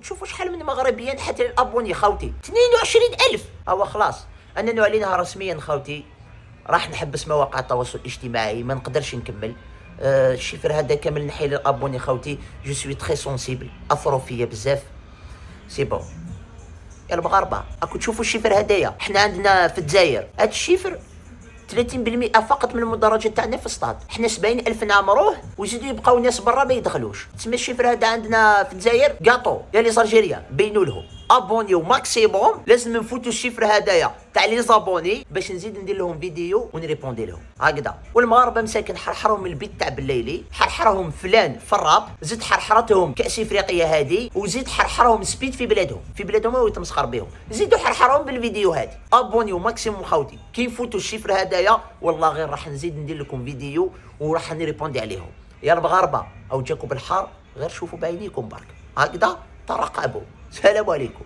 تشوفوا شحال من مغربيين حتى الابوني خاوتي 22,000. هو خلاص انا نعلنها رسميا خاوتي، راح نحبس مواقع التواصل الاجتماعي، ما نقدرش نكمل. الشفر هذا كامل نحي للابوني خاوتي، جو سوي تري سونسيبل، اثروا فيا بزاف. سي بون يا المغاربه، راكم تشوفوا الشفر هدايا. حنا عندنا في الجزائر هاد الشفر 30% فقط من المدرجات تاعنا في السطاد، حنا 70,000 نعمروه ويزيدوا يبقاو ناس برا ما يدخلوش. تسمى الشفر هذا عندنا في الجزائر كاطو يا لي زالجيريان، بينوا لهم ابونيو ماكسيموم. لازم نفوتوا الشفر هدايا تاع لي زابوني باش نزيد ندير لهم فيديو ونريبوندي لهم هكذا. والمغاربه مساكن حرحرهم من البيت تاع بالليلي، حرحرهم فلان في الراب، زيد حرحرتهم كاس افريقيا هادي، وزيد حرحرهم سبيد في بلادهم هو يتمسخر بهم، زيدوا حرحرهم بالفيديو هادي. ابونيو ماكسيموم خاوتي، كي يفوتوا الشفر هدايا والله غير راح نزيد ندير لكم فيديو وراح نريبوندي عليهم. يا المغاربه او جاكم بالحار غير شوفوا بعينيكم برك هكذا، ترقبوا. سلام عليكم.